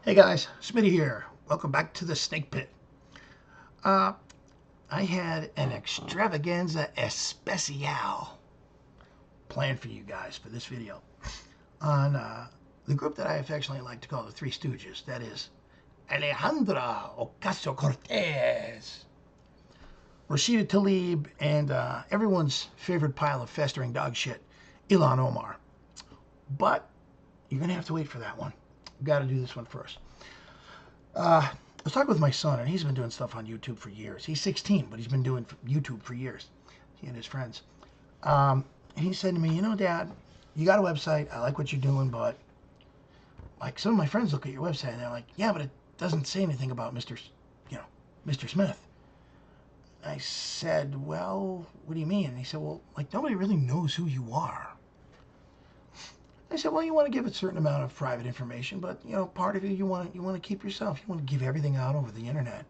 Hey guys, Smitty here. Welcome back to the Snake Pit. I had an extravaganza especial planned for you guys for this video on the group that I affectionately like to call the Three Stooges. That is Alejandra Ocasio-Cortez, Rashida Tlaib, and everyone's favorite pile of festering dog shit, Ilhan Omar. But you're going to have to wait for that one. We've got to do this one first. I was talking with my son, and he's been doing stuff on YouTube for years. He's 16, but he's been doing YouTube for years, he and his friends. And he said to me, you know, Dad, you got a website. I like what you're doing, but like some of my friends look at your website, and they're like, yeah, but it doesn't say anything about Mr. Smith. I said, well, what do you mean? And he said, well, like nobody really knows who you are. I said, well, you want to give a certain amount of private information, but part of you want to keep yourself. You want to give everything out over the internet.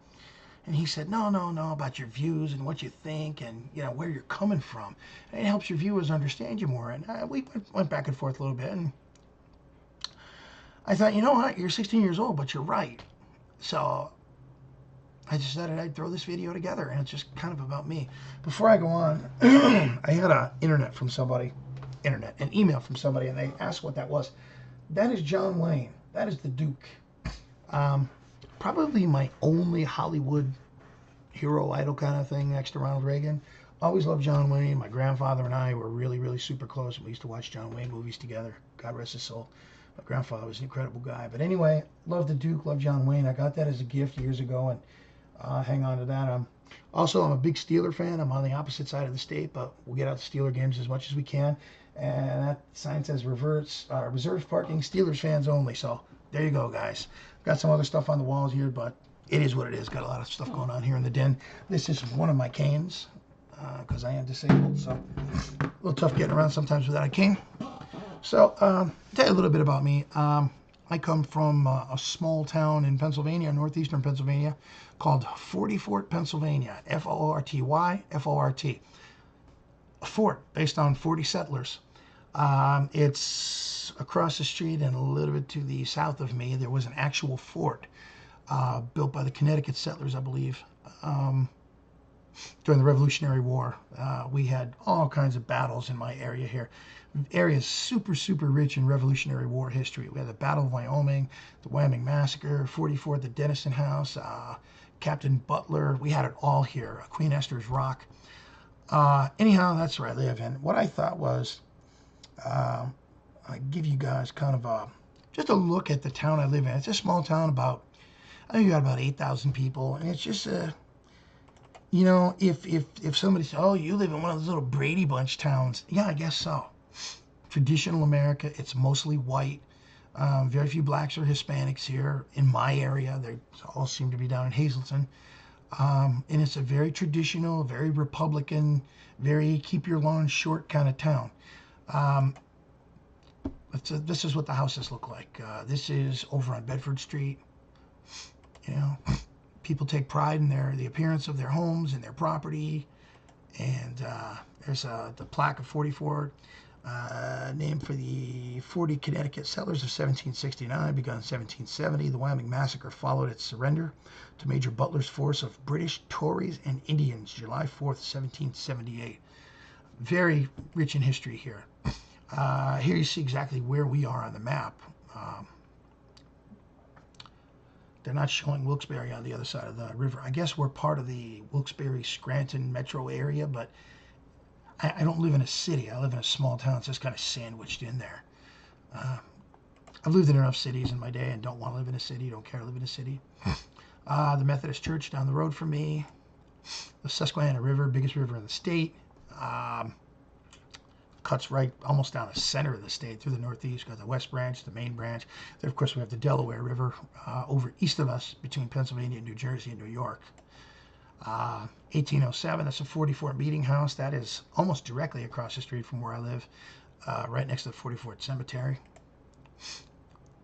And he said, no, about your views and what you think and where you're coming from. And it helps your viewers understand you more. And we went back and forth a little bit, and I thought, you know what, you're 16 years old, but you're right. So I decided I'd throw this video together, and it's just kind of about me. Before I go on, I had an email from somebody, and they asked what that was. That is John Wayne. That is the Duke. Probably my only Hollywood hero idol kind of thing next to Ronald Reagan. Always loved John Wayne. My grandfather and I were really, really super close. We used to watch John Wayne movies together. God rest his soul. My grandfather was an incredible guy. But anyway, love the Duke, love John Wayne. I got that as a gift years ago, and hang on to that. I'm a big Steeler fan. I'm on the opposite side of the state, but we'll get out to Steeler games as much as we can. And that sign says reserve parking, Steelers fans only. So there you go, guys. Got some other stuff on the walls here, but it is what it is. Got a lot of stuff going on here in the den. This is one of my canes because I am disabled, so a little tough getting around sometimes without a cane. So tell you a little bit about me. I come from a small town in Pennsylvania, northeastern Pennsylvania, called Forty Fort, Pennsylvania. F-O-R-T-Y, F-O-R-T. A fort based on 40 settlers. It's across the street and a little bit to the south of me. There was an actual fort built by the Connecticut settlers, I believe, during the Revolutionary War. We had all kinds of battles in my area here. Area is super, super rich in Revolutionary War history. We had the Battle of Wyoming, the Wyoming Massacre, 44, the Denison House, Captain Butler. We had it all here. Queen Esther's Rock. Anyhow, that's where I live. And what I thought was, I'd give you guys kind of just a look at the town I live in. It's a small town, I think you got about 8,000 people, and it's just if somebody says, oh, you live in one of those little Brady Bunch towns, yeah, I guess so. Traditional America, it's mostly white. Very few blacks or Hispanics here in my area. They all seem to be down in Hazleton. And it's a very traditional, very Republican, very keep your lawn short kind of town. This is what the houses look like. This is over on Bedford Street. People take pride in the appearance of their homes and their property. And there's the plaque of 44, named for the 40 Connecticut settlers of 1769, begun in 1770. The Wyoming Massacre followed its surrender to Major Butler's force of British, Tories, and Indians, July 4th, 1778. Very rich in history here. Here you see exactly where we are on the map. They're not showing Wilkes-Barre on the other side of the river. I guess we're part of the Wilkes-Barre-Scranton metro area, but I don't live in a city. I live in a small town. It's just kind of sandwiched in there. I've lived in enough cities in my day and don't want to live in a city, don't care to live in a city. The Methodist Church down the road from me. The Susquehanna River, biggest river in the state. Cuts right almost down the center of the state through the northeast. Got the West Branch, the main branch. Then, of course, we have the Delaware River over east of us between Pennsylvania, New Jersey, and New York. 1807, that's a 44 meeting house. That is almost directly across the street from where I live, right next to the 44th Cemetery.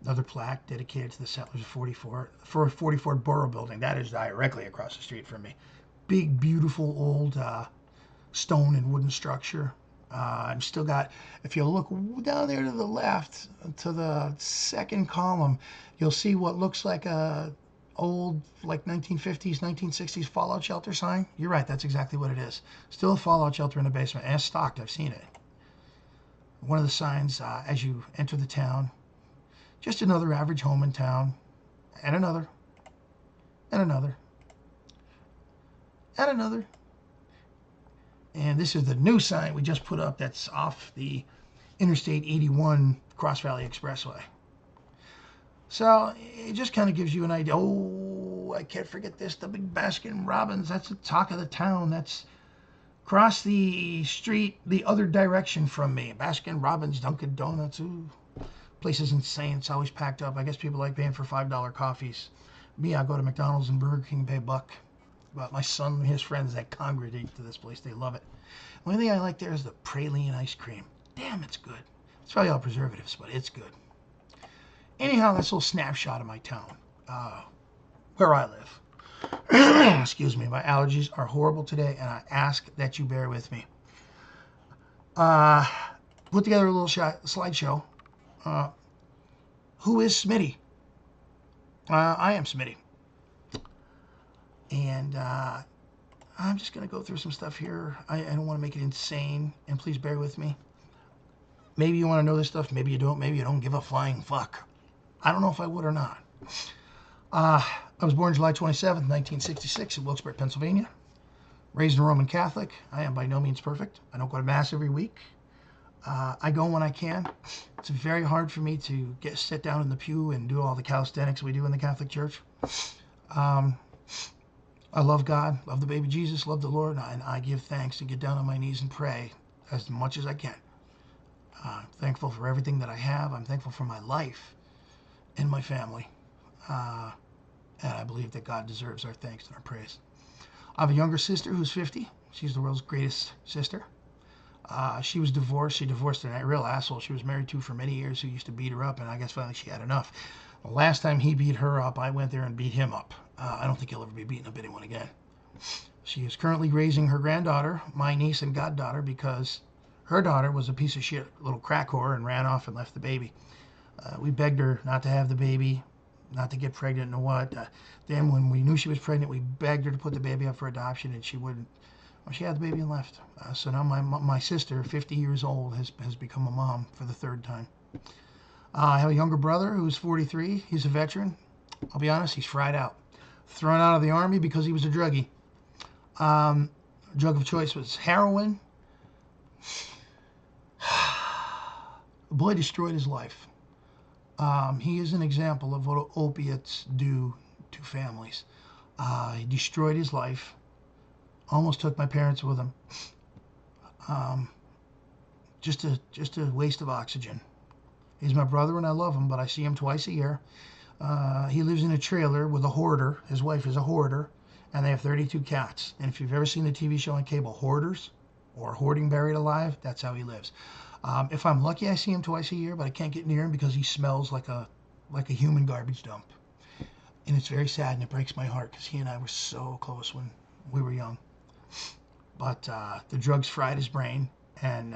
Another plaque dedicated to the settlers of 44, for 44 Borough Building. That is directly across the street from me. Big, beautiful, old stone and wooden structure. I've still got, if you look down there to the left, to the second column, you'll see what looks like a old, like 1950s, 1960s fallout shelter sign. You're right, that's exactly what it is. Still a fallout shelter in the basement, and it's stocked, I've seen it. One of the signs as you enter the town, just another average home in town, and another, and another, and another. And this is the new sign we just put up that's off the Interstate 81 Cross Valley Expressway. So it just kind of gives you an idea. Oh, I can't forget this, the big Baskin Robbins. That's the talk of the town. That's across the street the other direction from me. Baskin Robbins, Dunkin' Donuts. Ooh, place is insane. It's always packed up. I guess people like paying for $5 coffees. Me, I go to McDonald's and Burger King, pay a buck. But my son and his friends that congregate to this place, they love it. The only thing I like there is the praline ice cream. Damn, it's good. It's probably all preservatives, but it's good. Anyhow, that's a little snapshot of my town, where I live. Excuse me, my allergies are horrible today, and I ask that you bear with me. Put together a little slideshow. Who is Smitty? I am Smitty. And I'm just going to go through some stuff here. I don't want to make it insane, and please bear with me. Maybe you want to know this stuff, maybe you don't. Maybe you don't give a flying fuck. I don't know if I would or not. I was born July 27th, 1966 in Wilkes-Barre, Pennsylvania. Raised a Roman Catholic. I am by no means perfect. I don't go to Mass every week. I go when I can. It's very hard for me to sit down in the pew and do all the calisthenics we do in the Catholic Church. I love God, love the baby Jesus, love the Lord, and I give thanks to get down on my knees and pray as much as I can. I'm thankful for everything that I have. I'm thankful for my life and my family. And I believe that God deserves our thanks and our praise. I have a younger sister who's 50. She's the world's greatest sister. She was divorced. She divorced a real asshole she was married to for many years who used to beat her up, and I guess finally she had enough. The last time he beat her up, I went there and beat him up. I don't think he'll ever be beating up anyone again. She is currently raising her granddaughter, my niece and goddaughter, because her daughter was a piece of shit little crack whore and ran off and left the baby. We begged her not to have the baby, not to get pregnant and what. Then when we knew she was pregnant, we begged her to put the baby up for adoption, and she wouldn't. Well, she had the baby and left. So now my sister, 50 years old, has become a mom for the third time. I have a younger brother who's 43. He's a veteran. I'll be honest, he's fried out. Thrown out of the Army because he was a druggie. Drug of choice was heroin. The boy destroyed his life. He is an example of what opiates do to families. He destroyed his life. Almost took my parents with him. Just a waste of oxygen. He's my brother and I love him, but I see him twice a year. He lives in a trailer with a hoarder. His wife is a hoarder, and they have 32 cats. And if you've ever seen the TV show on cable, Hoarders, or Hoarding Buried Alive, that's how he lives. If I'm lucky, I see him twice a year, but I can't get near him because he smells like a human garbage dump. And it's very sad, and it breaks my heart because he and I were so close when we were young. But the drugs fried his brain, and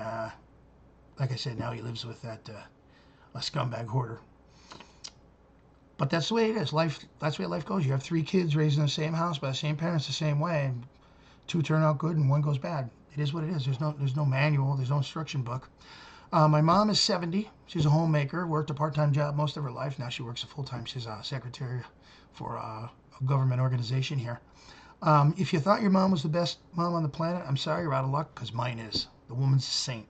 like I said, now he lives with a scumbag hoarder. But that's the way it is. That's the way life goes. You have 3 kids raised in the same house by the same parents the same way, and 2 turn out good and 1 goes bad. It is what it is. There's no manual. There's no instruction book. My mom is 70. She's a homemaker. Worked a part-time job most of her life. Now she works a full-time. She's a secretary for a government organization here. If you thought your mom was the best mom on the planet, I'm sorry, you're out of luck, because mine is. The woman's a saint.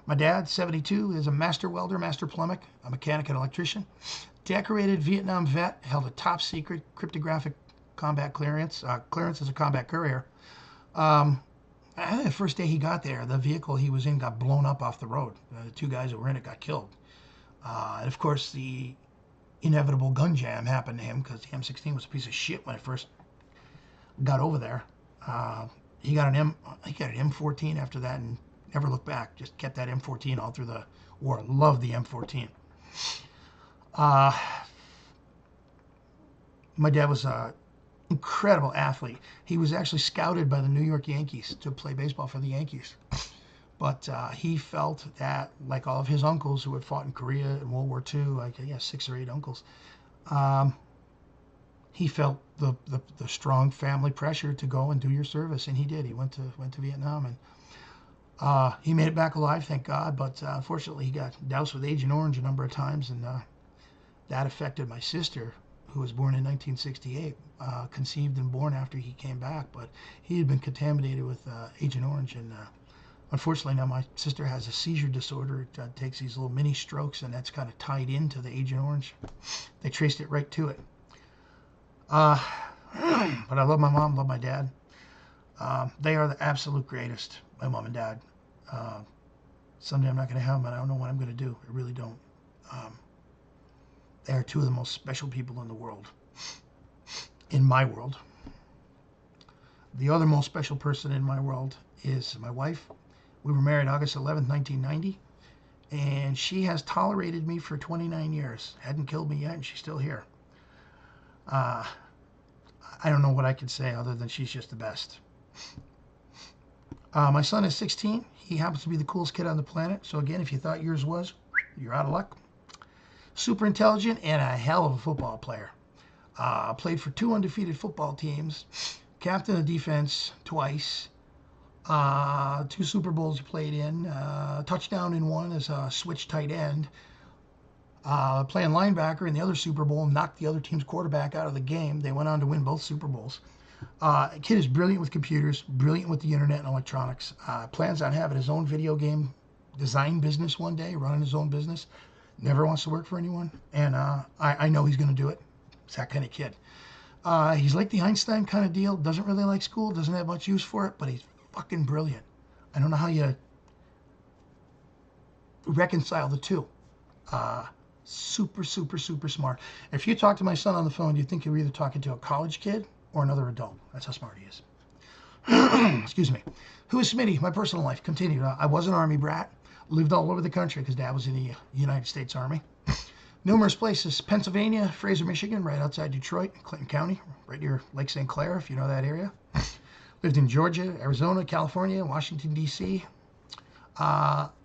My dad, 72, is a master welder, master plumber, a mechanic and electrician. Decorated Vietnam vet, held a top secret cryptographic combat clearance as a combat courier. I think the first day he got there, the vehicle he was in got blown up off the road. The 2 guys that were in it got killed. And of course, the inevitable gun jam happened to him because the M16 was a piece of shit when it first got over there. He got an M14 after that and never looked back. Just kept that M14 all through the war. Loved the M14. My dad was an incredible athlete. He was actually scouted by the New York Yankees to play baseball for the Yankees. But he felt that, like all of his uncles who had fought in Korea in World War II, like, yeah, 6 or 8 uncles, he felt the strong family pressure to go and do your service, and he did. He went to Vietnam, and he made it back alive, thank God. But unfortunately, he got doused with Agent Orange a number of times, and that affected my sister, who was born in 1968, conceived and born after he came back. But he had been contaminated with Agent Orange, and unfortunately now my sister has a seizure disorder. It takes these little mini strokes, and that's kind of tied into the Agent Orange. They traced it right to it. But I love my mom, love my dad. They are the absolute greatest, my mom and dad. Someday I'm not going to have them, and I don't know what I'm going to do. I really don't. They are two of the most special people in the world, in my world. The other most special person in my world is my wife. We were married August 11th, 1990, and she has tolerated me for 29 years. Hadn't killed me yet, and she's still here. I don't know what I could say other than she's just the best. My son is 16. He happens to be the coolest kid on the planet. So again, if you thought yours was, you're out of luck. Super intelligent and a hell of a football player. Played for 2 undefeated football teams. Captain of defense twice. 2 Super Bowls he played in. Touchdown in one as a switch tight end. Playing linebacker in the other Super Bowl, knocked the other team's quarterback out of the game. They went on to win both Super Bowls. Kid is brilliant with computers, brilliant with the internet and electronics. Plans on having his own video game design business one day, running his own business. Never wants to work for anyone, and I know he's going to do it. It's that kind of kid. He's like the Einstein kind of deal. Doesn't really like school, doesn't have much use for it, but he's fucking brilliant. I don't know how you reconcile the two. Super, super, super smart. If you talk to my son on the phone, you think you're either talking to a college kid or another adult. That's how smart he is. Excuse me. Who is Smitty? My personal life. Continued. I was an Army brat. Lived all over the country because Dad was in the United States Army. Numerous places. Pennsylvania, Fraser, Michigan, right outside Detroit, Clinton County, right near Lake St. Clair, if you know that area. Lived in Georgia, Arizona, California, Washington, D.C.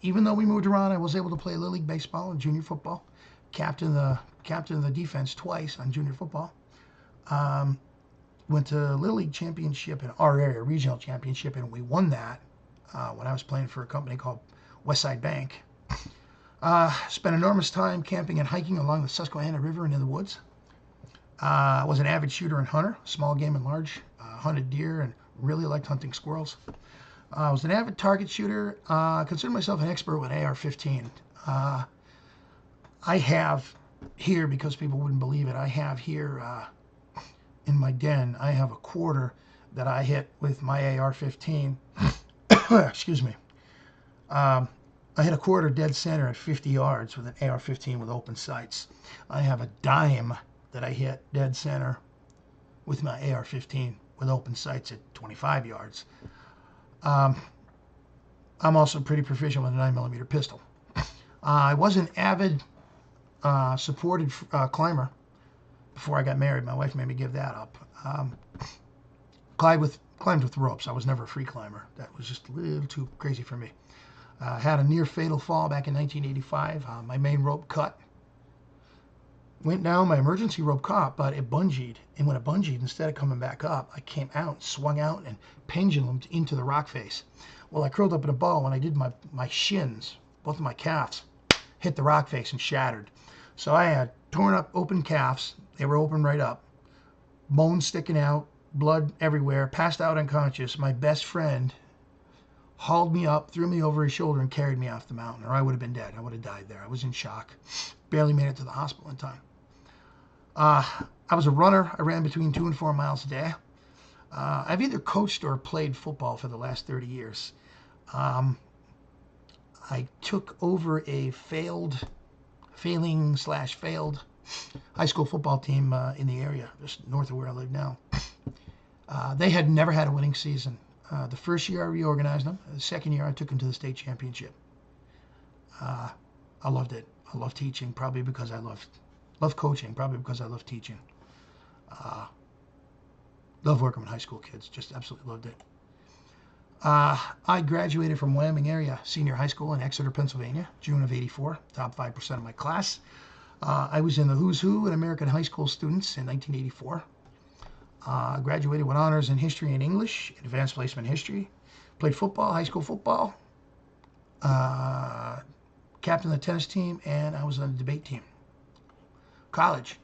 Even though we moved around, I was able to play Little League baseball and junior football. Captain of the defense twice on junior football. Went to Little League championship in our area, regional championship, and we won that when I was playing for a company called Westside Bank. Spent enormous time camping and hiking along the Susquehanna River and in the woods. Was an avid shooter and hunter, small game and large. Hunted deer and really liked hunting squirrels. I was an avid target shooter. Consider myself an expert with AR-15. I have here, because people wouldn't believe it, I have here in my den, I have a quarter that I hit with my AR-15. Excuse me. I hit a quarter dead center at 50 yards with an AR-15 with open sights. I have a dime that I hit dead center with my AR-15 with open sights at 25 yards. I'm also pretty proficient with a 9mm pistol. I was an avid supported climber before I got married. My wife made me give that up. Climbed with ropes. I was never a free climber. That was just a little too crazy for me. Had a near fatal fall back in 1985. My main rope cut. Went down, my emergency rope caught, but it bungeed. And when it bungeed, instead of coming back up, I came out, swung out, and pendulumed into the rock face. Well, I curled up in a ball. When I did, my shins, both of my calves, hit the rock face and shattered. So I had torn up open calves. They were open right up. Bones sticking out, blood everywhere, passed out unconscious. My best friend hauled me up, threw me over his shoulder, and carried me off the mountain, or I would have been dead. I would have died there. I was in shock. Barely made it to the hospital in time. I was a runner. I ran between 2 and 4 miles a day. I've either coached or played football for the last 30 years. I took over a failed high school football team in the area, just north of where I live now. They had never had a winning season. The first year I reorganized them. The second year I took them to the state championship. I loved it. I love teaching, probably because I love coaching, probably because I love teaching. Love working with high school kids. Just absolutely loved it. I graduated from Wyoming area senior high school in Exeter, Pennsylvania, June of '84, top 5% of my class. I was in the who's who in American high school students in 1984. Graduated with honors in history and English, advanced placement history. Played football, high school football, uh, captain of the tennis team, and I was on the debate team. College.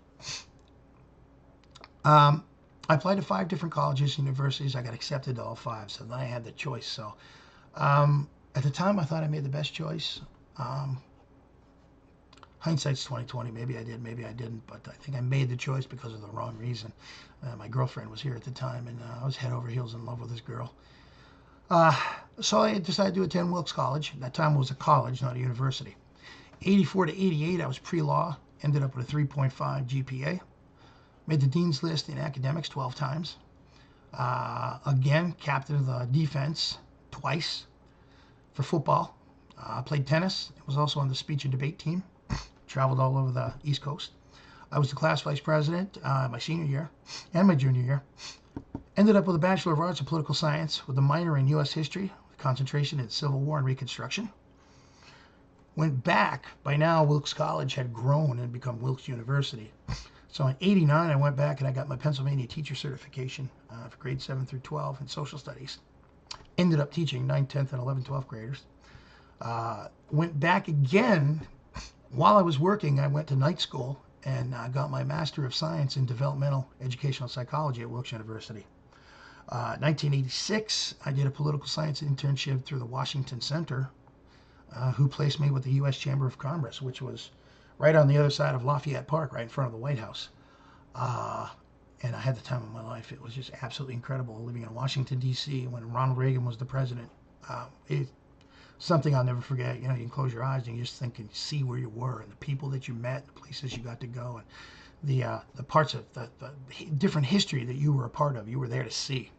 I applied to 5 different colleges and universities. I got accepted to all 5, so then I had the choice. So at the time, I thought I made the best choice. Hindsight's 2020. Maybe I did, maybe I didn't, but I think I made the choice because of the wrong reason. My girlfriend was here at the time, and I was head over heels in love with this girl. So I decided to attend Wilkes College. At that time, it was a college, not a university. 84 to 88, I was pre-law. Ended up with a 3.5 GPA. Made the dean's list in academics 12 times. Again, captain of the defense twice for football. Played tennis. Was also on the speech and debate team. Traveled all over the East Coast. I was the class vice president my senior year and my junior year. Ended up with a Bachelor of Arts in Political Science with a minor in U.S. History, with concentration in Civil War and Reconstruction. Went back. By now, Wilkes College had grown and become Wilkes University. So in '89, I went back and I got my Pennsylvania teacher certification for grades 7 through 12 in social studies. Ended up teaching 9th, 10th, and 11th, 12th graders. Went back again. While I was working, I went to night school and got my Master of Science in Developmental Educational Psychology at Wilkes University. 1986, I did a political science internship through the Washington Center, who placed me with the U.S. Chamber of Commerce, which was right on the other side of Lafayette Park, right in front of the White House. And I had the time of my life. It was just absolutely incredible living in Washington, D.C. when Ronald Reagan was the president. Something I'll never forget. You know, you can close your eyes and you just think and see where you were and the people that you met, the places you got to go, and the parts of the different history that you were a part of. You were there to see.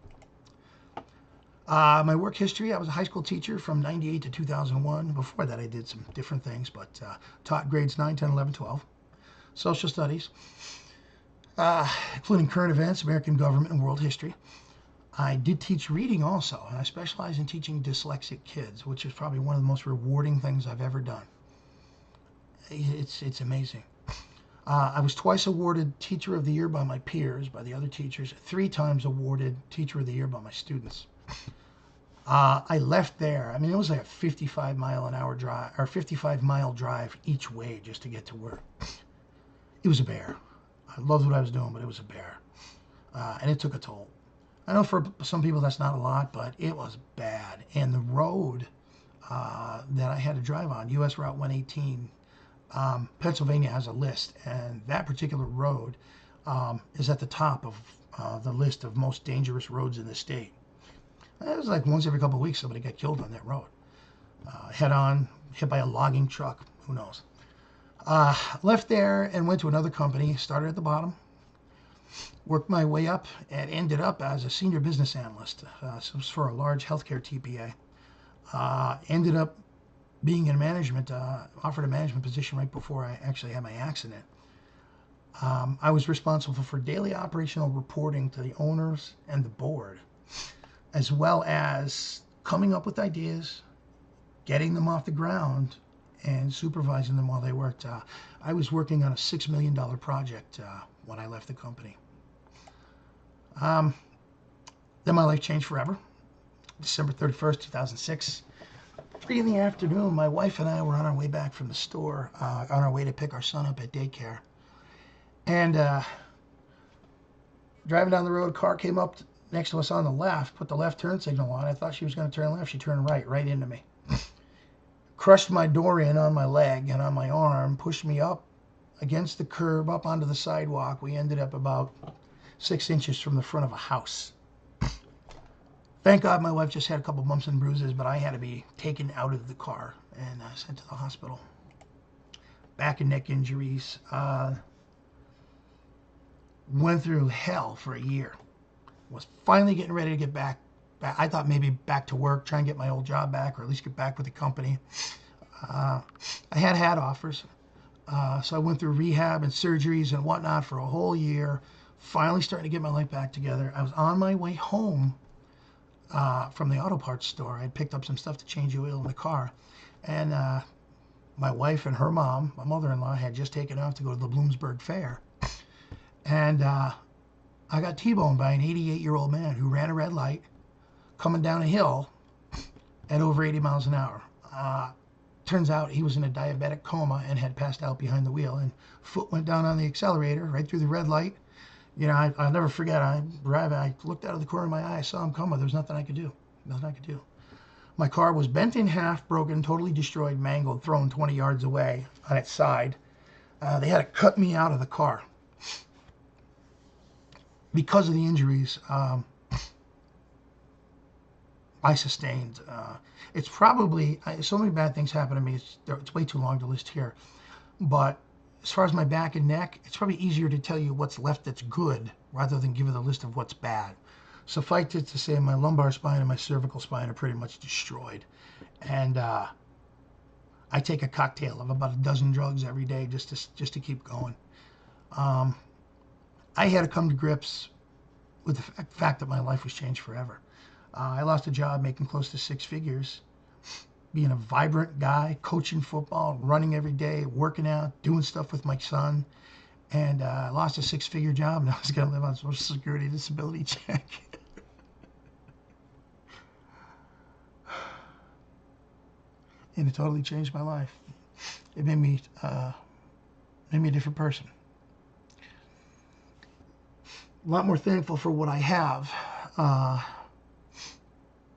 My work history, I was a high school teacher from '98 to 2001. Before that, I did some different things, but taught grades 9, 10, 11, 12. Social studies, including current events, American government, and world history. I did teach reading also, and I specialize in teaching dyslexic kids, which is probably one of the most rewarding things I've ever done. It's amazing. I was twice awarded Teacher of the Year by my peers, by the other teachers, 3 times awarded Teacher of the Year by my students. I left there. I mean, it was like a 55-mile-an-hour drive, or 55-mile drive each way just to get to work. It was a bear. I loved what I was doing, but it was a bear. And it took a toll. I know for some people that's not a lot, but it was bad. And the road that I had to drive on, U.S. Route 118, Pennsylvania has a list, and that particular road is at the top of the list of most dangerous roads in the state. It was like once every couple of weeks somebody got killed on that road. Head on, hit by a logging truck, who knows. Left there and went to another company, started at the bottom, worked my way up, and ended up as a senior business analyst. So it was for a large healthcare TPA. Ended up being in management, offered a management position right before I actually had my accident. I was responsible for daily operational reporting to the owners and the board, as well as coming up with ideas, getting them off the ground, and supervising them while they worked. I was working on a $6 million project when I left the company. Then my life changed forever. December 31st, 2006. 3 in the afternoon, my wife and I were on our way back from the store, on our way to pick our son up at daycare. And driving down the road, car came up next to us on the left, put the left turn signal on. I thought she was going to turn left. She turned right into me. Crushed my door in on my leg and on my arm, pushed me up against the curb, up onto the sidewalk. We ended up about 6 inches from the front of a house. Thank God my wife just had a couple bumps and bruises, but I had to be taken out of the car and sent to the hospital. Back and neck injuries. Went through hell for a year. Was finally getting ready to get back. I thought maybe back to work, try and get my old job back, or at least get back with the company. I had offers. So I went through rehab and surgeries and whatnot for a whole year. Finally starting to get my life back together. I was on my way home from the auto parts store. I picked up some stuff to change the oil in the car. And my wife and her mom, my mother-in-law, had just taken off to go to the Bloomsburg Fair. And I got T-boned by an 88-year-old man who ran a red light coming down a hill at over 80 miles an hour. Turns out he was in a diabetic coma and had passed out behind the wheel, and foot went down on the accelerator right through the red light. You know, I'll never forget. I looked out of the corner of my eye, I saw him coming. There was nothing I could do. Nothing I could do. My car was bent in half, broken, totally destroyed, mangled, thrown 20 yards away on its side. They had to cut me out of the car because of the injuries I sustained. It's probably, so many bad things happen to me, it's way too long to list here. But as far as my back and neck, it's probably easier to tell you what's left that's good rather than give you the list of what's bad. Suffice it to say, my lumbar spine and my cervical spine are pretty much destroyed. And I take a cocktail of about a dozen drugs every day just to keep going. I had to come to grips with the fact that my life was changed forever. I lost a job making close to 6 figures, being a vibrant guy, coaching football, running every day, working out, doing stuff with my son. And I lost a 6-figure job, and I was going to live on Social Security disability check. And it totally changed my life. It made me a different person. A lot more thankful for what I have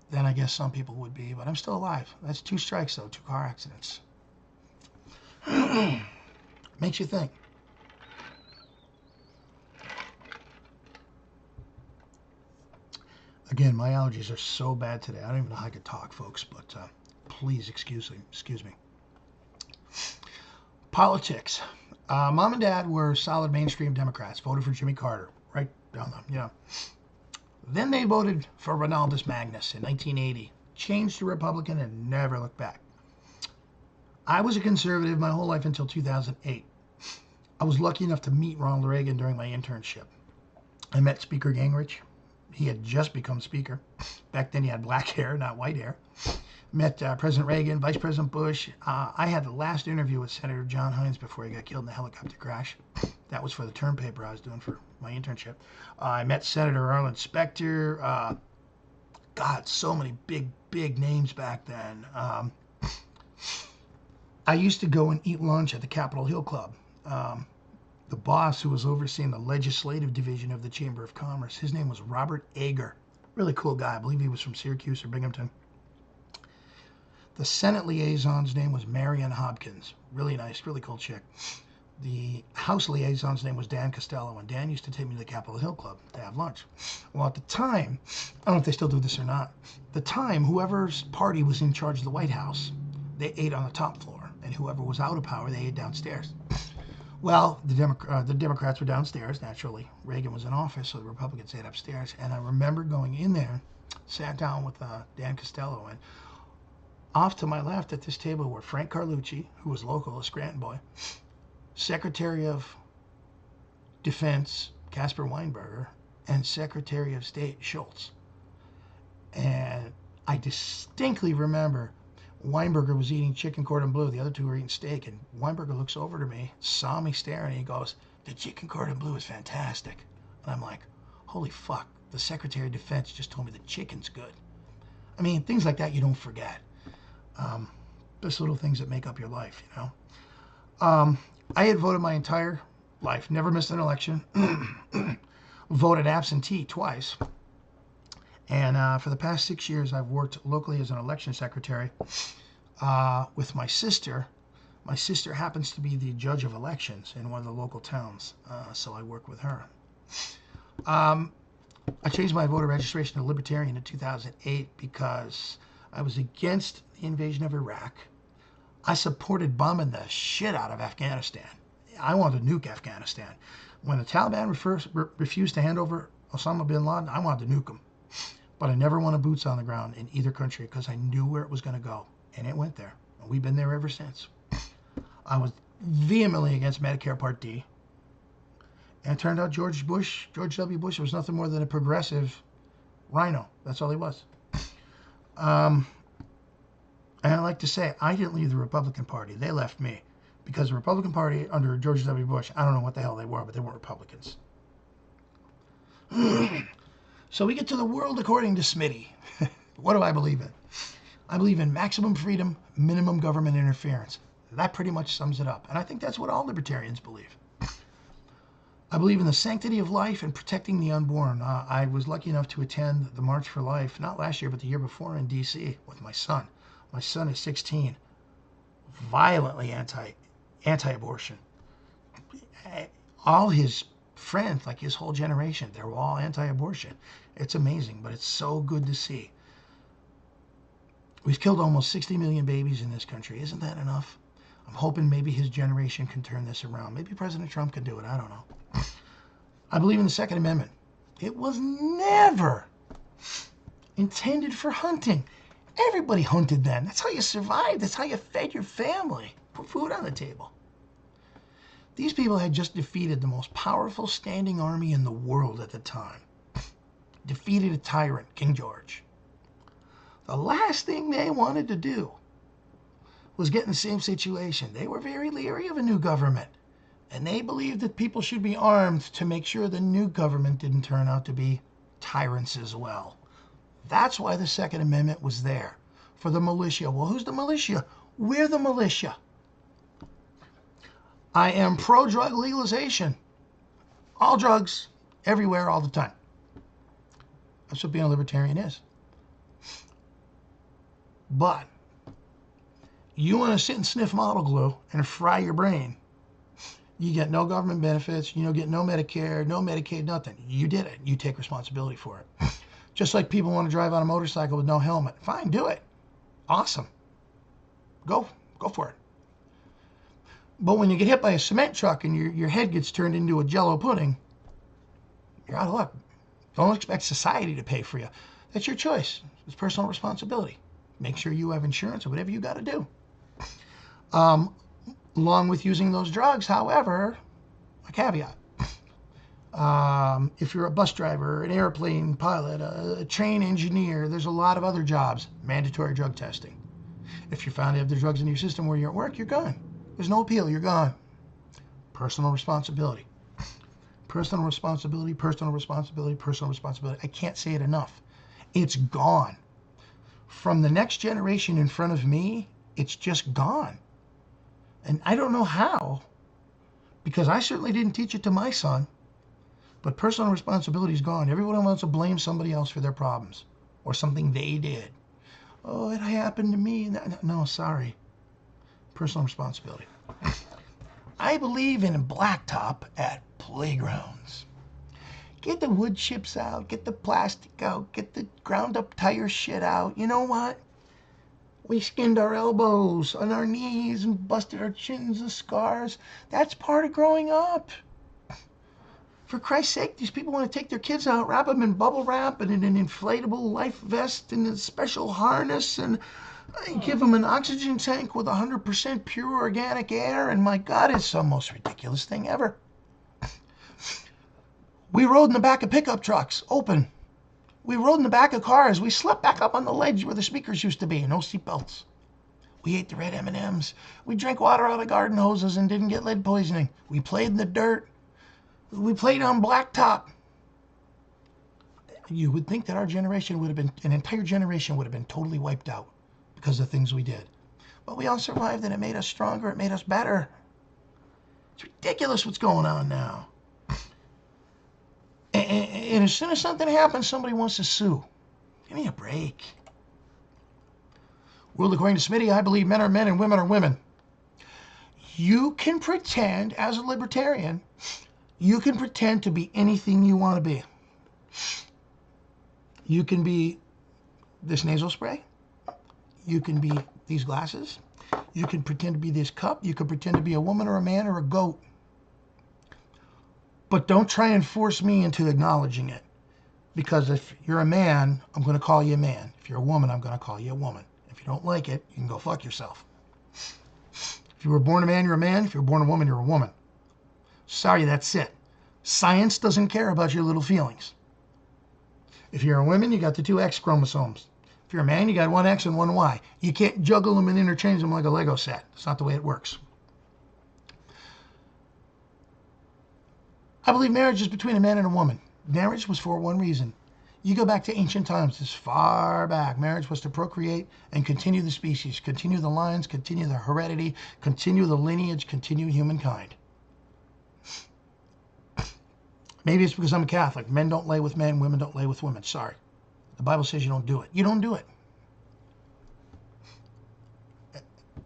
than I guess some people would be, but I'm still alive. That's 2 strikes, though, 2 car accidents. Makes you think. Again, my allergies are so bad today. I don't even know how I could talk, folks, but please excuse me. Politics. Mom and Dad were solid mainstream Democrats, voted for Jimmy Carter, right down the, you know. Then they voted for Ronaldus Magnus in 1980, changed to Republican and never looked back. I was a conservative my whole life until 2008. I was lucky enough to meet Ronald Reagan during my internship. I met Speaker Gingrich. He had just become speaker. Back then he had black hair, not white hair. Met President Reagan, Vice President Bush. I had the last interview with Senator John Hines before he got killed in the helicopter crash. That was for the term paper I was doing for my internship. I met Senator Arlen Specter. God, so many big names back then. I used to go and eat lunch at the Capitol Hill Club. The boss who was overseeing the legislative division of the Chamber of Commerce, his name was Robert Ager. Really cool guy. I believe he was from Syracuse or Binghamton. The Senate liaison's name was Marion Hopkins. Really nice, really cool chick. The House liaison's name was Dan Costello, and Dan used to take me to the Capitol Hill Club to have lunch. Well, at the time, I don't know if they still do this or not, the time, whoever's party was in charge of the White House, they ate on the top floor, and whoever was out of power, they ate downstairs. Well, the Democrats were downstairs, naturally. Reagan was in office, so the Republicans ate upstairs. And I remember going in there, sat down with Dan Costello, and off to my left at this table were Frank Carlucci, who was local, a Scranton boy, Secretary of Defense Caspar Weinberger, and Secretary of State Schultz. And I distinctly remember Weinberger was eating chicken cordon bleu. The other two were eating steak. And Weinberger looks over to me, saw me staring, and he goes, "The chicken cordon bleu is fantastic." And I'm like, holy fuck, the Secretary of Defense just told me the chicken's good. I mean, things like that you don't forget. Just little things that make up your life, you know. I had voted my entire life, never missed an election, voted absentee twice. And for the past 6 years, I've worked locally as an election secretary with my sister. My sister happens to be the judge of elections in one of the local towns, so I work with her. I changed my voter registration to Libertarian in 2008 because I was against the invasion of Iraq. I supported bombing the shit out of Afghanistan. I wanted to nuke Afghanistan. When the Taliban refused to hand over Osama bin Laden, I wanted to nuke him. But I never wanted boots on the ground in either country because I knew where it was going to go. And it went there. And we've been there ever since. I was vehemently against Medicare Part D. And it turned out George W. Bush was nothing more than a progressive rhino. That's all he was. And I like to say, I didn't leave the Republican Party. They left me. Because the Republican Party under George W. Bush, I don't know what the hell they were, but they weren't Republicans. So we get to the world according to Smitty. What do I believe in? I believe in maximum freedom, minimum government interference. That pretty much sums it up. And I think that's what all libertarians believe. I believe in the sanctity of life and protecting the unborn. I was lucky enough to attend the March for Life, not last year, but the year before in D.C. with my son. My son is 16, violently anti-abortion. All his friends, like his whole generation, they were all anti-abortion. It's amazing, but it's so good to see. We've killed almost 60 million babies in this country. Isn't that enough? I'm hoping maybe his generation can turn this around. Maybe President Trump can do it. I don't know. I believe in the Second Amendment. It was never intended for hunting. Everybody hunted then. That's how you survived. That's how you fed your family. Put food on the table. These people had just defeated the most powerful standing army in the world at the time. Defeated a tyrant, King George. The last thing they wanted to do was get in the same situation. They were very leery of a new government. And they believed that people should be armed to make sure the new government didn't turn out to be tyrants as well. That's why the Second Amendment was there. For the militia. Well, who's the militia? We're the militia. I am pro-drug legalization. All drugs, everywhere, all the time. That's what being a libertarian is. But you want to sit and sniff model glue and fry your brain. You get no government benefits. You don't get no Medicare, no Medicaid, nothing. You did it. You take responsibility for it. Just like people want to drive on a motorcycle with no helmet. Fine, do it. Awesome. Go for it. But when you get hit by a cement truck and your head gets turned into a Jell-O pudding, you're out of luck. Don't expect society to pay for you. That's your choice. It's personal responsibility. Make sure you have insurance or whatever you got to do. Along with using those drugs, however, a caveat. If you're a bus driver, an airplane pilot, a train engineer, there's a lot of other jobs, mandatory drug testing. If you're found to have the drugs in your system where you're at work, you're gone. There's no appeal, you're gone. Personal responsibility. Personal responsibility, personal responsibility, personal responsibility. I can't say it enough. It's gone. From the next generation in front of me, it's just gone. And I don't know how, because I certainly didn't teach it to my son. But personal responsibility is gone. Everyone wants to blame somebody else for their problems or something they did. Oh, it happened to me. No, sorry. Personal responsibility. I believe in a blacktop at playgrounds. Get the wood chips out. Get the plastic out. Get the ground up tire shit out. You know what? We skinned our elbows on our knees and busted our chins and scars. That's part of growing up. For Christ's sake, these people want to take their kids out, wrap them in bubble wrap and in an inflatable life vest and a special harness and give them an oxygen tank with 100% pure organic air. And my God, it's the most ridiculous thing ever. We rode in the back of pickup trucks, open. We rode in the back of cars. We slept back up on the ledge where the speakers used to be, no seatbelts. We ate the red M&Ms. We drank water out of garden hoses and didn't get lead poisoning. We played in the dirt. We played on blacktop. You would think that our generation would have been, an entire generation would have been totally wiped out because of things we did. But we all survived and it made us stronger. It made us better. It's ridiculous what's going on now. And as soon as something happens, somebody wants to sue. Give me a break. World according to Smitty, I believe men are men and women are women. You can pretend, as a libertarian, you can pretend to be anything you want to be. You can be this nasal spray. You can be these glasses. You can pretend to be this cup. You can pretend to be a woman or a man or a goat. But don't try and force me into acknowledging it. Because if you're a man, I'm going to call you a man. If you're a woman, I'm going to call you a woman. If you don't like it, you can go fuck yourself. If you were born a man, you're a man. If you're born a woman, you're a woman. Sorry, that's it. Science doesn't care about your little feelings. If you're a woman, you got the 2 X chromosomes. If you're a man, you got one X and one Y. You can't juggle them and interchange them like a Lego set. It's not the way it works. I believe marriage is between a man and a woman. Marriage was for one reason. You go back to ancient times, this far back. Marriage was to procreate and continue the species, continue the lines, continue the heredity, continue the lineage, continue humankind. Maybe it's because I'm a Catholic. Men don't lay with men, women don't lay with women. Sorry. The Bible says you don't do it. You don't do it.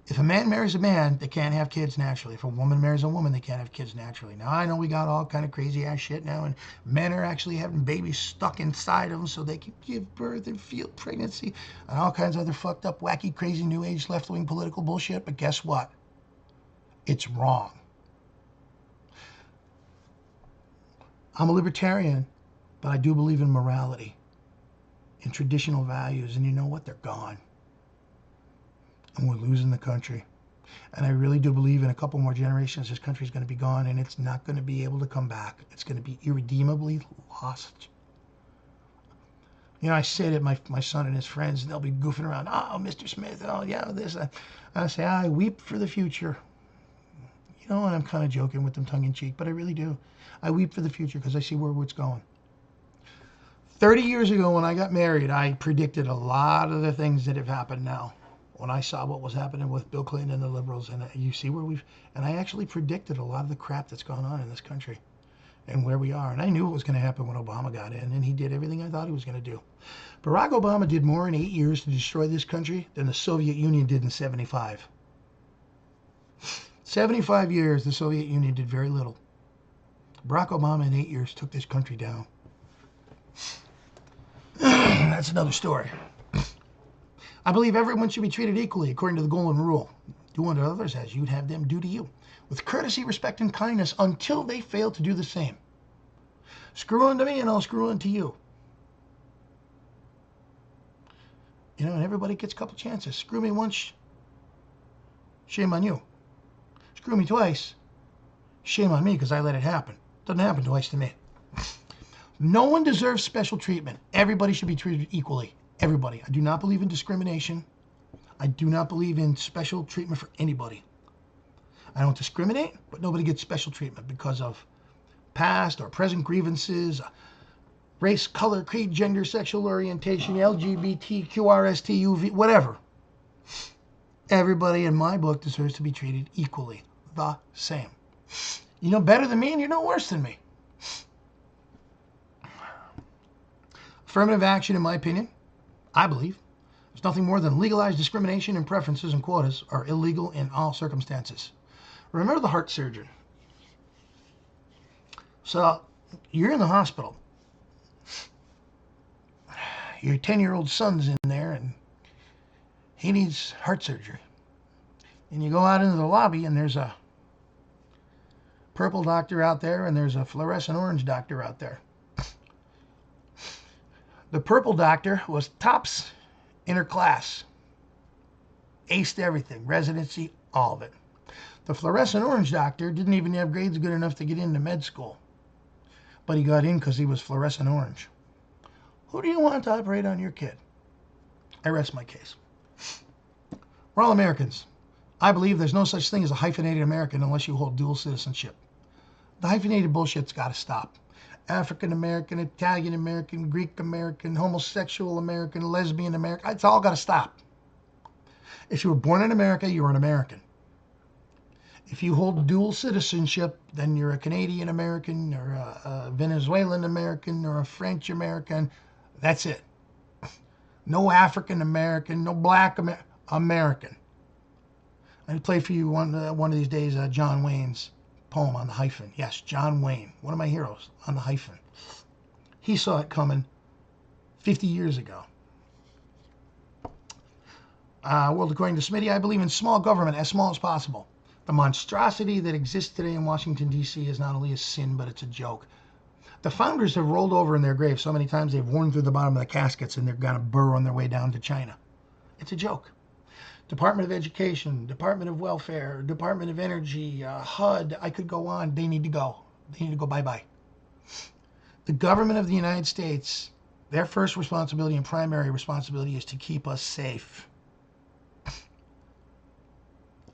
If a man marries a man, they can't have kids naturally. If a woman marries a woman, they can't have kids naturally. Now, I know we got all kind of crazy ass shit now, and men are actually having babies stuck inside them so they can give birth and feel pregnancy and all kinds of other fucked up, wacky, crazy, new age, left-wing political bullshit. But guess what? It's wrong. I'm a libertarian, but I do believe in morality, in traditional values, and you know what? They're gone. And we're losing the country. And I really do believe in a couple more generations, this country's going to be gone, and it's not going to be able to come back. It's going to be irredeemably lost. You know, I say to my son and his friends, and they'll be goofing around, oh, Mr. Smith, oh, yeah, this. I say, I weep for the future. You know, and I'm kind of joking with them tongue-in-cheek, but I really do. I weep for the future because I see where it's going. 30 years ago when I got married, I predicted a lot of the things that have happened now. When I saw what was happening with Bill Clinton and the liberals, and you see where and I actually predicted a lot of the crap that's gone on in this country and where we are. And I knew it was going to happen when Obama got in, and he did everything I thought he was going to do. Barack Obama did more in 8 years to destroy this country than the Soviet Union did in 75. 75 years, the Soviet Union did very little. Barack Obama in 8 years took this country down. That's another story. I believe everyone should be treated equally according to the golden rule. Do unto others as you'd have them do to you, with courtesy, respect, and kindness until they fail to do the same. Screw unto me and I'll screw unto you. You know, and everybody gets a couple chances. Screw me once, shame on you. Screw me twice, shame on me because I let it happen. Doesn't happen twice to me. No one deserves special treatment. Everybody should be treated equally. Everybody. I do not believe in discrimination. I do not believe in special treatment for anybody. I don't discriminate, but nobody gets special treatment because of past or present grievances, race, color, creed, gender, sexual orientation, LGBT, QRST, UV, whatever. Everybody in my book deserves to be treated equally, the same. You know better than me and you know worse than me. Affirmative action, in my opinion, I believe, is nothing more than legalized discrimination and preferences and quotas are illegal in all circumstances. Remember the heart surgeon. So you're in the hospital. Your 10-year-old son's in there and he needs heart surgery. And you go out into the lobby and there's a purple doctor out there and there's a fluorescent orange doctor out there. The purple doctor was tops in her class. Aced everything, residency, all of it. The fluorescent orange doctor didn't even have grades good enough to get into med school. But he got in because he was fluorescent orange. Who do you want to operate on your kid? I rest my case. We're all Americans. I believe there's no such thing as a hyphenated American unless you hold dual citizenship. The hyphenated bullshit's got to stop. African American, Italian American, Greek American, homosexual American, lesbian American. It's all got to stop. If you were born in America, you're an American. If you hold dual citizenship, then you're a Canadian American or a Venezuelan American or a French American. That's it. No African American, no black American. I'll play for you one of these days John Wayne's poem on the hyphen. Yes, John Wayne, one of my heroes on the hyphen. He saw it coming 50 years ago. World according to Smitty, I believe in small government, as small as possible. The monstrosity that exists today in Washington, D.C. is not only a sin, but it's a joke. The founders have rolled over in their graves so many times they've worn through the bottom of the caskets and they're going to burrow on their way down to China. It's a joke. Department of Education, Department of Welfare, Department of Energy, HUD, I could go on. They need to go. They need to go bye-bye. The government of the United States Their first responsibility and primary responsibility is to keep us safe.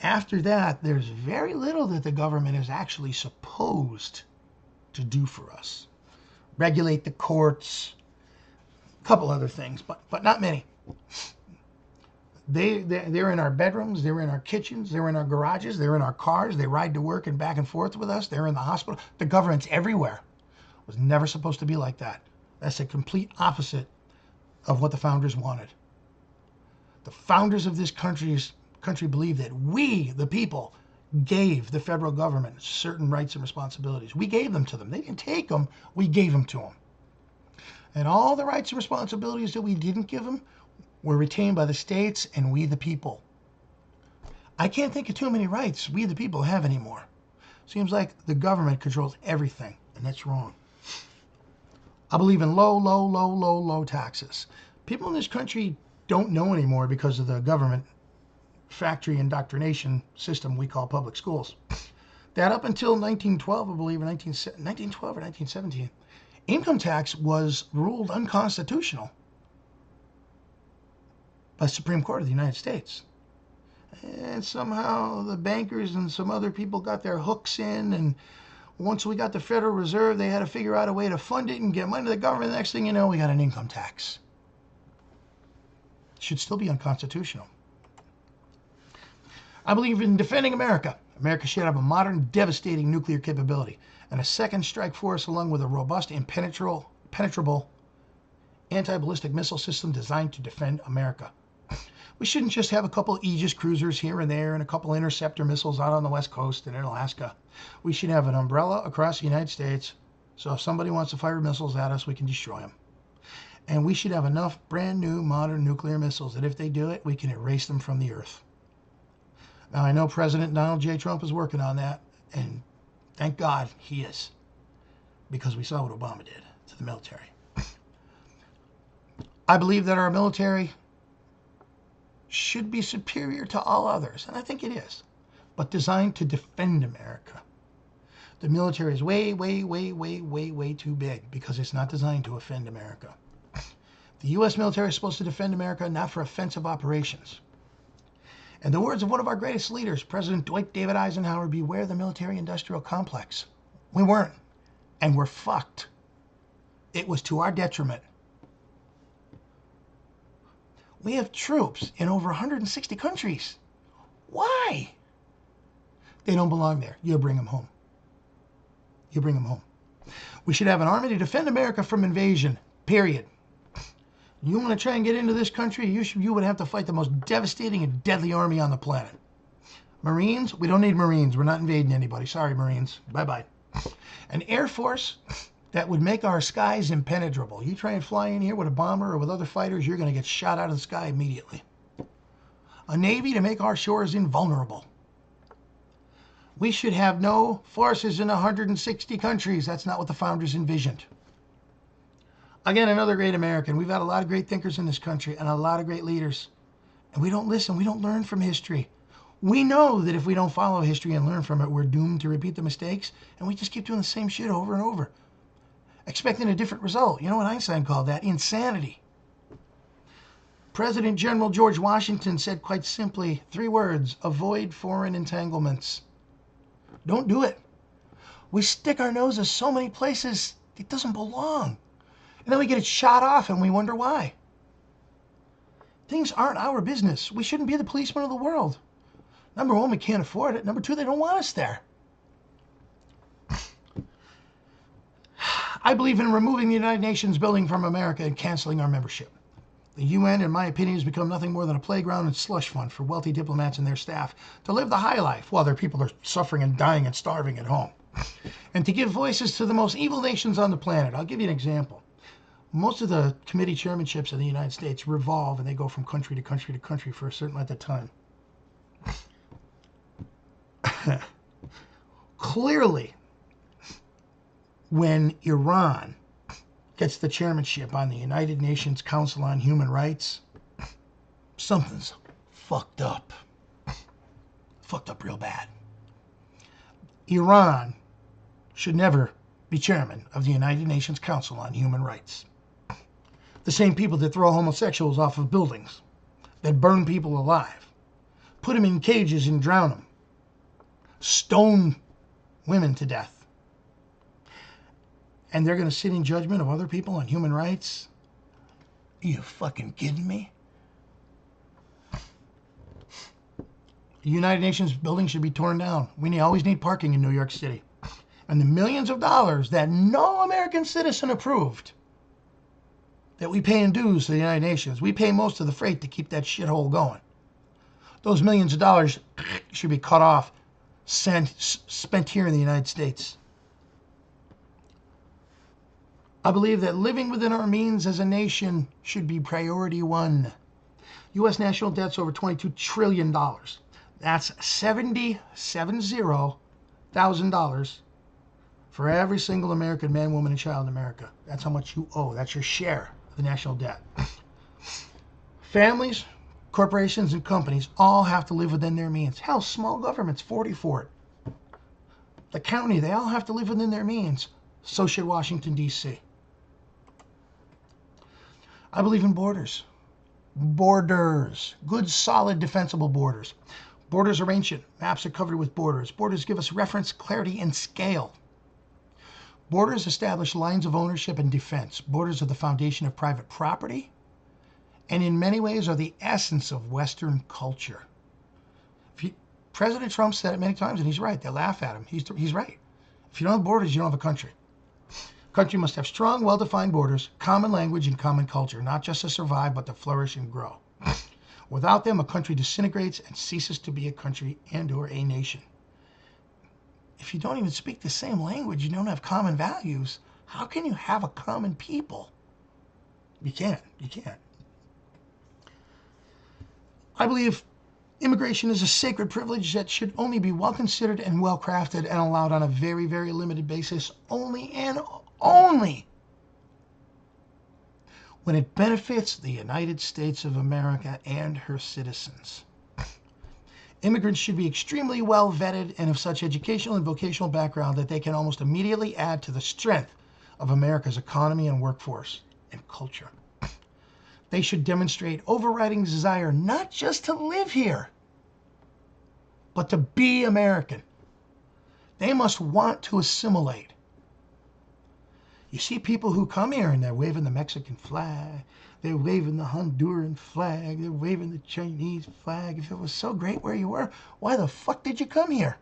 After that, there's very little that the government is actually supposed to do for us. Regulate the courts, a couple other things, but not many. They're in our bedrooms, they're in our kitchens, they're in our garages, they're in our cars, they ride to work and back and forth with us, they're in the hospital. The government's everywhere. It was never supposed to be like that. That's a complete opposite of what the founders wanted. The founders of this country believed that we, the people, gave the federal government certain rights and responsibilities. We gave them to them. They didn't take them, we gave them to them. And all the rights and responsibilities that we didn't give them were retained by the states and we, the people. I can't think of too many rights we, the people, have anymore. Seems like the government controls everything, and that's wrong. I believe in low taxes. People in this country don't know anymore because of the government factory indoctrination system we call public schools. That up until 1912, I believe, or 1912 or 1917, income tax was ruled unconstitutional by the Supreme Court of the United States. And somehow the bankers and some other people got their hooks in, and once we got the Federal Reserve, they had to figure out a way to fund it and get money to the government. The next thing you know, we got an income tax. It should still be unconstitutional. I believe in defending America. America should have a modern, devastating nuclear capability and a second strike force along with a robust, impenetrable anti-ballistic missile system designed to defend America. We shouldn't just have a couple Aegis cruisers here and there and a couple interceptor missiles out on the West Coast and in Alaska. We should have an umbrella across the United States, so if somebody wants to fire missiles at us, we can destroy them. And we should have enough brand new modern nuclear missiles that if they do it, we can erase them from the earth. Now, I know President Donald J. Trump is working on that, and thank God he is, because we saw what Obama did to the military. I believe that our military should be superior to all others, and I think it is, but designed to defend America. The military is way too big because it's not designed to offend America. The U.S. military is supposed to defend America, not for offensive operations. In the words of one of our greatest leaders, President Dwight David Eisenhower, beware the military-industrial complex. We weren't, and we're fucked. It was to our detriment. We have troops in over 160 countries. Why? They don't belong there. You bring them home. You bring them home. We should have an army to defend America from invasion, period. You want to try and get into this country, you would have to fight the most devastating and deadly army on the planet. Marines? We don't need Marines. We're not invading anybody. Sorry, Marines. Bye-bye. An Air Force that would make our skies impenetrable. You try and fly in here with a bomber or with other fighters, you're going to get shot out of the sky immediately. A Navy to make our shores invulnerable. We should have no forces in 160 countries. That's not what the founders envisioned. Again, another great American. We've had a lot of great thinkers in this country and a lot of great leaders. And we don't listen. We don't learn from history. We know that if we don't follow history and learn from it, we're doomed to repeat the mistakes. And we just keep doing the same shit over and over, expecting a different result. You know what Einstein called that? Insanity. President General George Washington said quite simply 3 words: avoid foreign entanglements. Don't do it. We stick our noses so many places it doesn't belong. And then we get it shot off and we wonder why. Things aren't our business. We shouldn't be the policemen of the world. Number 1, we can't afford it. Number 2, they don't want us there. I believe in removing the United Nations building from America and canceling our membership. The UN, in my opinion, has become nothing more than a playground and slush fund for wealthy diplomats and their staff to live the high life while their people are suffering and dying and starving at home. And to give voices to the most evil nations on the planet. I'll give you an example. Most of the committee chairmanships in the United States revolve and they go from country to country to country for a certain length of time. Clearly, when Iran gets the chairmanship on the United Nations Council on Human Rights, something's fucked up. Fucked up real bad. Iran should never be chairman of the United Nations Council on Human Rights. The same people that throw homosexuals off of buildings, that burn people alive, put them in cages and drown them, stone women to death. And they're going to sit in judgment of other people on human rights? Are you fucking kidding me? The United Nations building should be torn down. We always need parking in New York City. And the millions of dollars that no American citizen approved that we pay in dues to the United Nations, we pay most of the freight to keep that shithole going. Those millions of dollars should be cut off, spent here in the United States. I believe that living within our means as a nation should be priority one. U.S. national debt's over $22 trillion. That's $70,000 for every single American man, woman, and child in America. That's how much you owe. That's your share of the national debt. Families, corporations, and companies all have to live within their means. Hell, small governments, 40 for it. The county, they all have to live within their means. So should Washington, D.C. I believe in borders. Borders. Good, solid, defensible borders. Borders are ancient. Maps are covered with borders. Borders give us reference, clarity, and scale. Borders establish lines of ownership and defense. Borders are the foundation of private property, and in many ways are the essence of Western culture. President Trump said it many times, and he's right. They laugh at him. He's right. If you don't have borders, you don't have a country. A country must have strong, well-defined borders, common language, and common culture, not just to survive, but to flourish and grow. Without them, a country disintegrates and ceases to be a country and/or a nation. If you don't even speak the same language, you don't have common values, how can you have a common people? You can't. You can't. I believe immigration is a sacred privilege that should only be well considered and well crafted and allowed on a very, very limited basis, only and only when it benefits the United States of America and her citizens. Immigrants should be extremely well vetted and of such educational and vocational background that they can almost immediately add to the strength of America's economy and workforce and culture. They should demonstrate overriding desire not just to live here, but to be American. They must want to assimilate. You see people who come here and they're waving the Mexican flag, they're waving the Honduran flag, they're waving the Chinese flag. If it was so great where you were, why the fuck did you come here?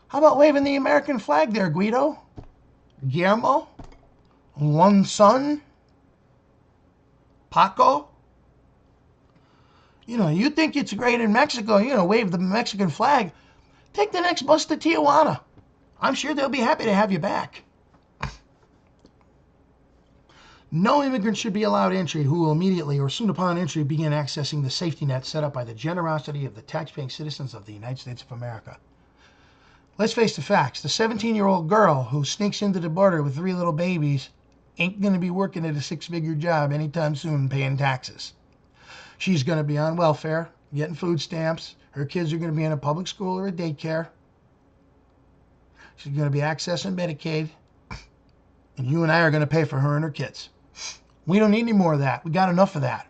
How about waving the American flag there, Guido? Guillermo? One son? Paco? You think it's great in Mexico, wave the Mexican flag. Take the next bus to Tijuana. I'm sure they'll be happy to have you back. No immigrant should be allowed entry who will immediately or soon upon entry begin accessing the safety net set up by the generosity of the taxpaying citizens of the United States of America. Let's face the facts. The 17-year-old girl who sneaks into the border with 3 little babies ain't going to be working at a 6-figure job anytime soon paying taxes. She's going to be on welfare, getting food stamps. Her kids are going to be in a public school or a daycare. She's going to be accessing Medicaid. And you and I are going to pay for her and her kids. We don't need any more of that. We got enough of that.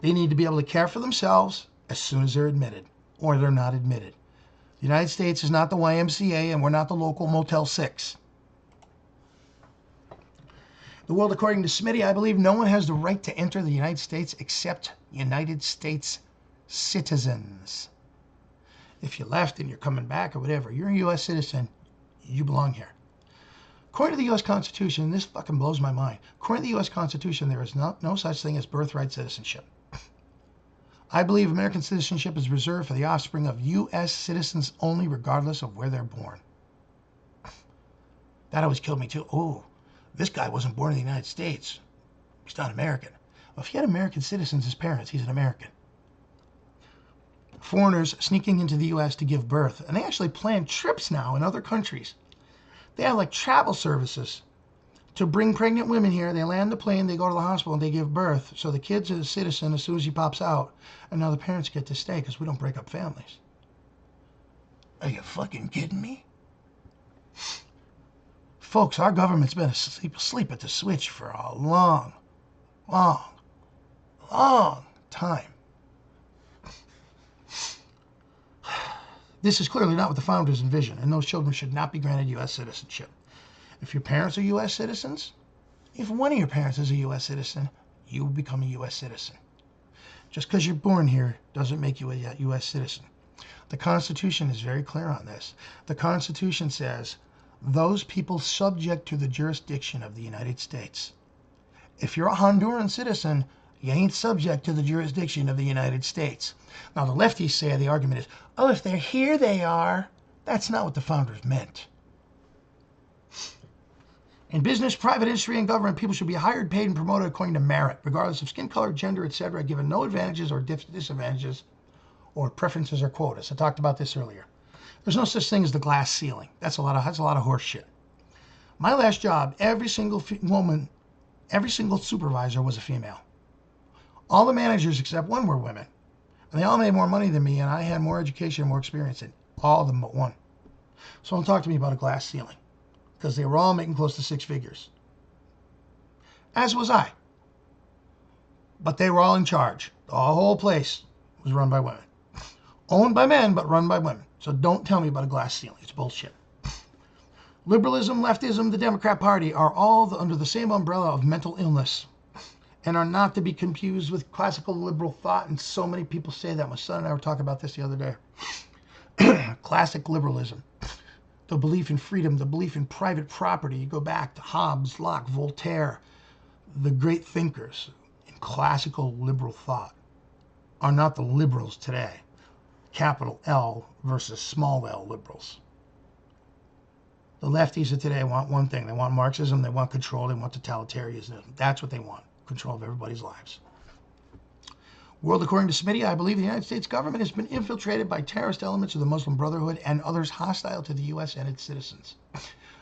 They need to be able to care for themselves as soon as they're admitted, or they're not admitted. The United States is not the YMCA, and we're not the local Motel 6. The world according to Smitty, I believe no one has the right to enter the United States except United States citizens. If you left and you're coming back or whatever, you're a U.S. citizen, you belong here. According to the U.S. Constitution, this fucking blows my mind. According to the U.S. Constitution, there is no such thing as birthright citizenship. I believe American citizenship is reserved for the offspring of U.S. citizens only, regardless of where they're born. That always killed me too. Oh, this guy wasn't born in the United States. He's not American. Well, if he had American citizens as parents, he's an American. Foreigners sneaking into the U.S. to give birth, and they actually plan trips now in other countries. They have like travel services to bring pregnant women here. They land the plane, they go to the hospital, and they give birth. So the kid's a citizen as soon as he pops out, and now the parents get to stay because we don't break up families. Are you fucking kidding me? Folks, our government's been asleep at the switch for a long, long, long time. This is clearly not what the founders envisioned, and those children should not be granted U.S. citizenship. If your parents are U.S. citizens, if one of your parents is a U.S. citizen, you will become a U.S. citizen. Just because you're born here doesn't make you a U.S. citizen. The Constitution is very clear on this. The Constitution says, those people subject to the jurisdiction of the United States. If you're a Honduran citizen, you ain't subject to the jurisdiction of the United States. Now, the lefties say the argument is, oh, if they're here, they are. That's not what the founders meant. In business, private industry, and government, people should be hired, paid, and promoted according to merit, regardless of skin color, gender, etc., given no advantages or disadvantages or preferences or quotas. I talked about this earlier. There's no such thing as the glass ceiling. That's a lot of horse shit. My last job, every single supervisor was a female. All the managers except one were women. And they all made more money than me, and I had more education and more experience than all of them but one. So don't talk to me about a glass ceiling, because they were all making close to six figures. As was I. But they were all in charge. The whole place was run by women. Owned by men, but run by women. So don't tell me about a glass ceiling. It's bullshit. Liberalism, leftism, the Democrat Party are all under the same umbrella of mental illness and are not to be confused with classical liberal thought. And so many people say that. My son and I were talking about this the other day. Classic liberalism. The belief in freedom, the belief in private property. You go back to Hobbes, Locke, Voltaire, the great thinkers in classical liberal thought are not the liberals today. Capital L versus small l liberals. The lefties of today want one thing. They want Marxism, they want control, they want totalitarianism. That's what they want, control of everybody's lives. World according to Smitty, I believe the United States government has been infiltrated by terrorist elements of the Muslim Brotherhood and others hostile to the U.S. and its citizens.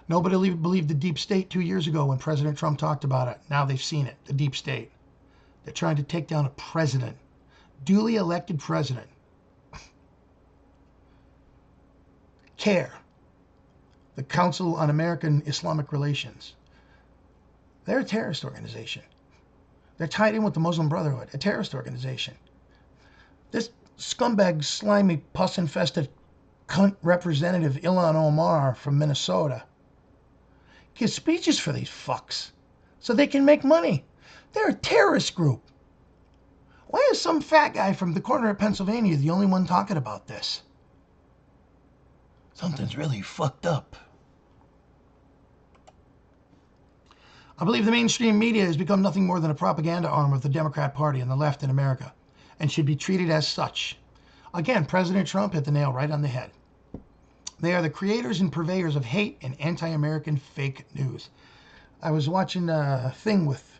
Nobody believed the deep state 2 years ago when President Trump talked about it. Now they've seen it, the deep state. They're trying to take down a president, duly elected president. CARE, the Council on American Islamic Relations. They're a terrorist organization. They're tied in with the Muslim Brotherhood, a terrorist organization. This scumbag, slimy, pus-infested cunt representative Ilhan Omar from Minnesota gives speeches for these fucks so they can make money. They're a terrorist group. Why is some fat guy from the corner of Pennsylvania the only one talking about this? Something's really fucked up. I believe the mainstream media has become nothing more than a propaganda arm of the Democrat Party and the left in America, and should be treated as such. Again, President Trump hit the nail right on the head. They are the creators and purveyors of hate and anti-American fake news. I was watching a thing with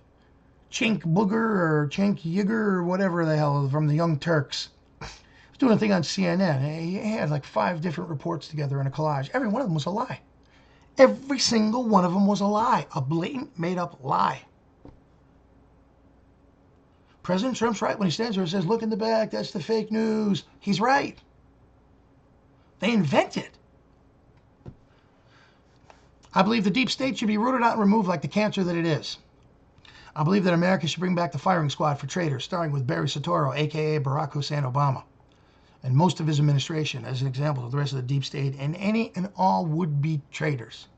Cenk Booger or Cenk Uygur or whatever the hell from the Young Turks. Doing a thing on CNN. He had like 5 different reports together in a collage. Every one of them was a lie. Every single one of them was a lie. A blatant, made-up lie. President Trump's right when he stands there and says, look in the back, that's the fake news. He's right. They invent it. I believe the deep state should be rooted out and removed like the cancer that it is. I believe that America should bring back the firing squad for traitors, starting with Barry Soetoro, a.k.a. Barack Hussein Obama, and most of his administration as an example of the rest of the deep state and any and all would-be traitors.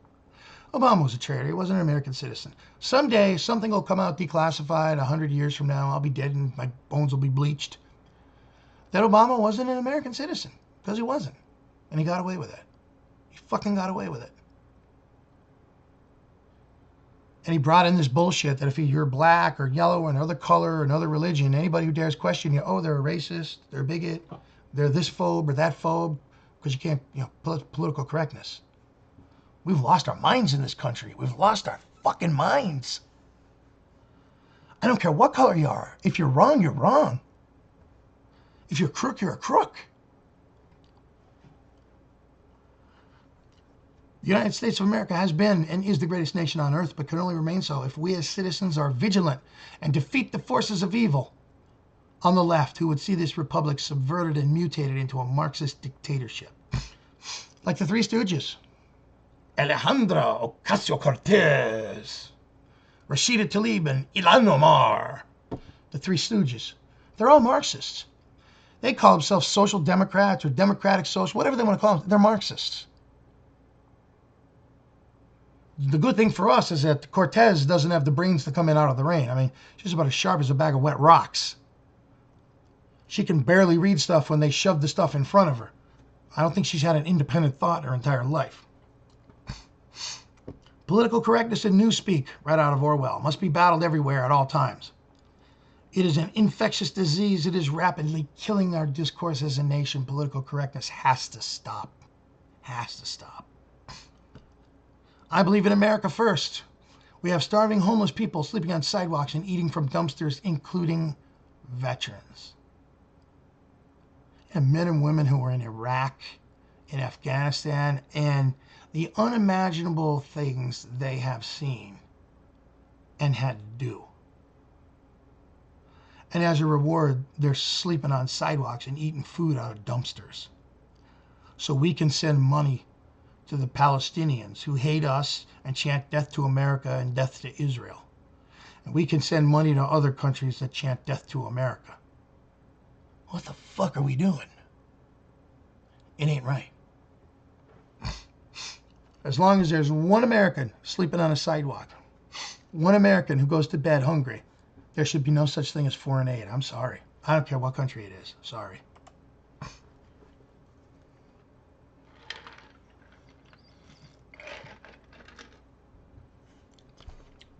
Obama was a traitor. He wasn't an American citizen. Someday, something will come out declassified 100 years from now. I'll be dead and my bones will be bleached. That Obama wasn't an American citizen, because he wasn't. And he got away with it. He fucking got away with it. And he brought in this bullshit that if you're black or yellow or another color or another religion, anybody who dares question you, oh, they're a racist, they're a bigot, they're this phobe or that phobe, because you can't, political correctness. We've lost our minds in this country. We've lost our fucking minds. I don't care what color you are. If you're wrong, you're wrong. If you're a crook, you're a crook. The United States of America has been and is the greatest nation on earth, but can only remain so if we as citizens are vigilant and defeat the forces of evil on the left who would see this republic subverted and mutated into a Marxist dictatorship. Like the Three Stooges. Alejandra Ocasio-Cortez, Rashida Tlaib, and Ilhan Omar, the Three Stooges. They're all Marxists. They call themselves social democrats or democratic social, whatever they want to call them. They're Marxists. The good thing for us is that Cortez doesn't have the brains to come in out of the rain. I mean, she's about as sharp as a bag of wet rocks. She can barely read stuff when they shove the stuff in front of her. I don't think she's had an independent thought her entire life. Political correctness and newspeak, right out of Orwell, must be battled everywhere at all times. It is an infectious disease. It is rapidly killing our discourse as a nation. Political correctness has to stop. Has to stop. I believe in America first. We have starving homeless people sleeping on sidewalks and eating from dumpsters, including veterans. And men and women who are in Iraq, in Afghanistan, and the unimaginable things they have seen and had to do. And as a reward, they're sleeping on sidewalks and eating food out of dumpsters. So we can send money to the Palestinians who hate us and chant death to America and death to Israel. And we can send money to other countries that chant death to America. What the fuck are we doing? It ain't right. As long as there's one American sleeping on a sidewalk, one American who goes to bed hungry, there should be no such thing as foreign aid. I'm sorry. I don't care what country it is. Sorry.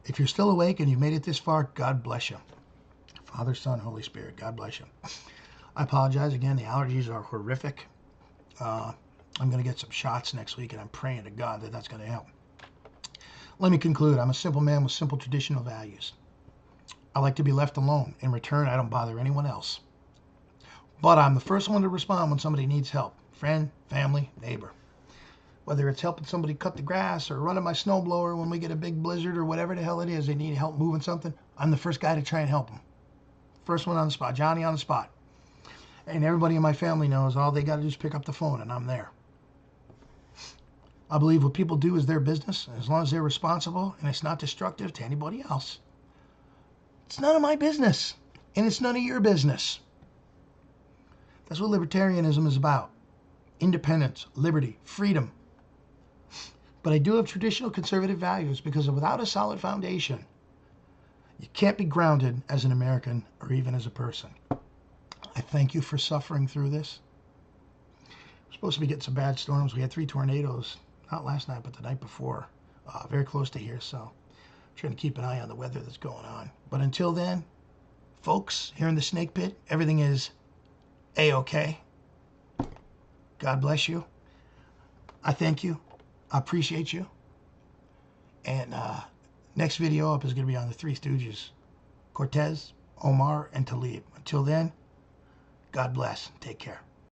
If you're still awake and you've made it this far, God bless you. Father, Son, Holy Spirit, God bless you. I apologize again. The allergies are horrific. I'm going to get some shots next week, and I'm praying to God that that's going to help. Let me conclude. I'm a simple man with simple traditional values. I like to be left alone. In return, I don't bother anyone else. But I'm the first one to respond when somebody needs help. Friend, family, neighbor. Whether it's helping somebody cut the grass or running my snowblower when we get a big blizzard or whatever the hell it is, they need help moving something, I'm the first guy to try and help them. First one on the spot. Johnny on the spot. And everybody in my family knows all they got to do is pick up the phone and I'm there. I believe what people do is their business, as long as they're responsible and it's not destructive to anybody else. It's none of my business, and it's none of your business. That's what libertarianism is about. Independence, liberty, freedom. But I do have traditional conservative values because without a solid foundation, you can't be grounded as an American or even as a person. I thank you for suffering through this. We're supposed to be getting some bad storms. We had 3 tornadoes, not last night, but the night before, very close to here. So I'm trying to keep an eye on the weather that's going on. But until then, folks, here in the snake pit, everything is A-okay. God bless you. I thank you. I appreciate you. And next video up is going to be on the Three Stooges, Cortez, Omar, and Tlaib. Until then, God bless. Take care.